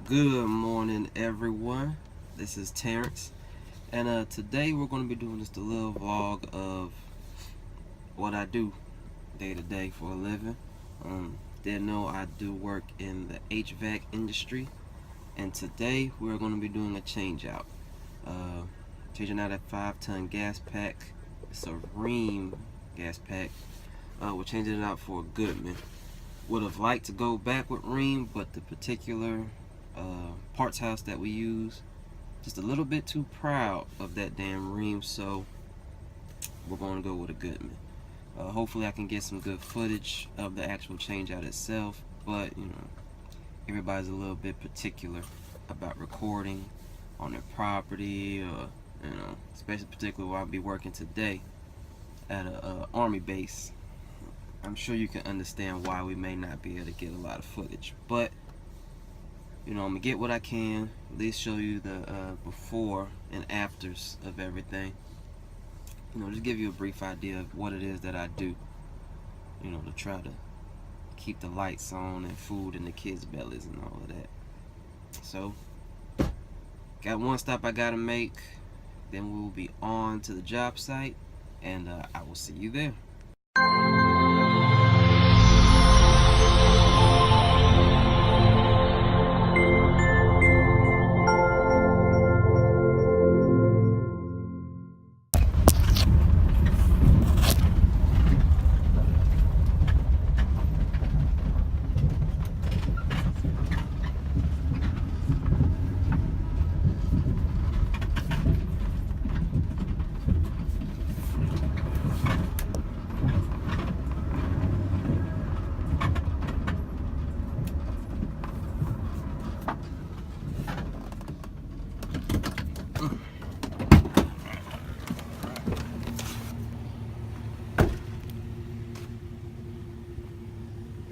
Good morning, everyone. This is Terrence, and today we're going to be doing just a little vlog of what I do day to day for a living. Didn't know I do work in the HVAC industry, and today we're going to be doing a change out. Changing out a 5-ton gas pack. It's a rheem gas pack. We're changing it out for a Goodman. Would have liked to go back with rheem, but the particular parts house that we use just a little bit too proud of that damn rheem, so we're going to go with a Goodman. Hopefully I can get some good footage of the actual change out itself, but everybody's a little bit particular about recording on their property, or especially particularly where I'll be working today at a army base. I'm sure you can understand why we may not be able to get a lot of footage, but I'm gonna get what I can, at least show you the before and afters of everything. Just give you a brief idea of what it is that I do, to try to keep the lights on and food in the kids' bellies and all of that. So, got one stop I gotta make, then we'll be on to the job site, and I will see you there.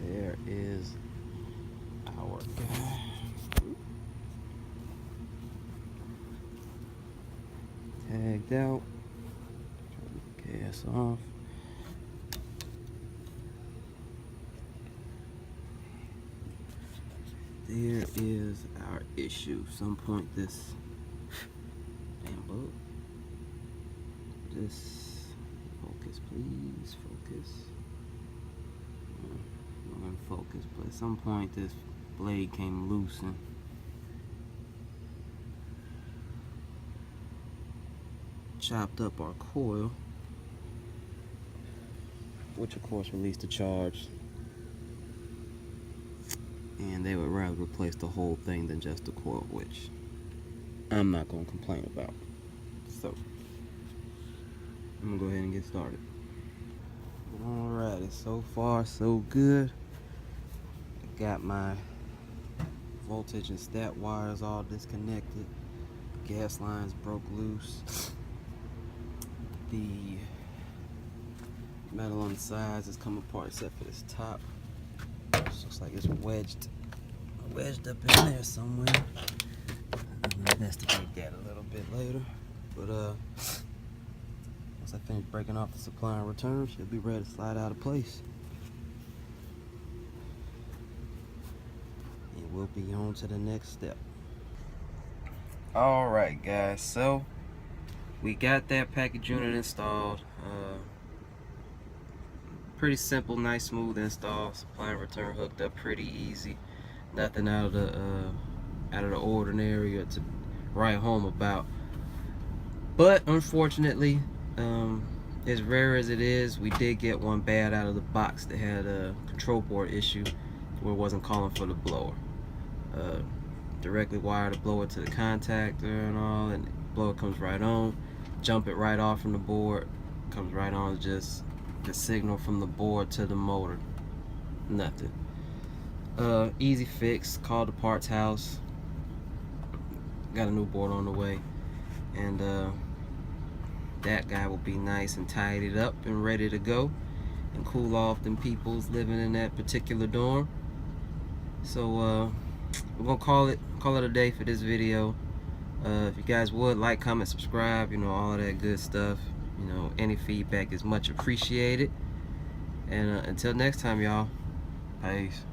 There is our guy. Tagged out. Turn the gas off. There is our issue. Some point this damn bug. Just focus, please. Focus. I'm focused, but at some point this blade came loose and chopped up our coil, which of course released the charge, and they would rather replace the whole thing than just the coil, which I'm not going to complain about. So I'm gonna go ahead and get started. Alrighty, so far so good. I got my voltage and stat wires all disconnected. Gas lines broke loose. The metal on the sides has come apart except for this top. This looks like it's wedged up in there somewhere. I'll investigate that a little bit later. But once I finish breaking off the supply and return, she'll be ready to slide out of place. And we'll be on to the next step. Alright guys, so we got that package unit installed. Pretty simple, nice, smooth install. Supply and return hooked up pretty easy. Nothing out of the ordinary or to write home about. But unfortunately, as rare as it is, we did get one bad out of the box that had a control board issue where it wasn't calling for the blower. Directly wire the blower to the contactor and all, and the blower comes right on. Jump it right off from the board, comes right on. Just the signal from the board to the motor. Nothing. Easy fix. Called the parts house. Got a new board on the way, and that guy will be nice and tidied up and ready to go and cool off them peoples living in that particular dorm. So we're gonna call it a day for this video. If you guys would like, comment, subscribe, all of that good stuff. Any feedback is much appreciated. And until next time, y'all, peace.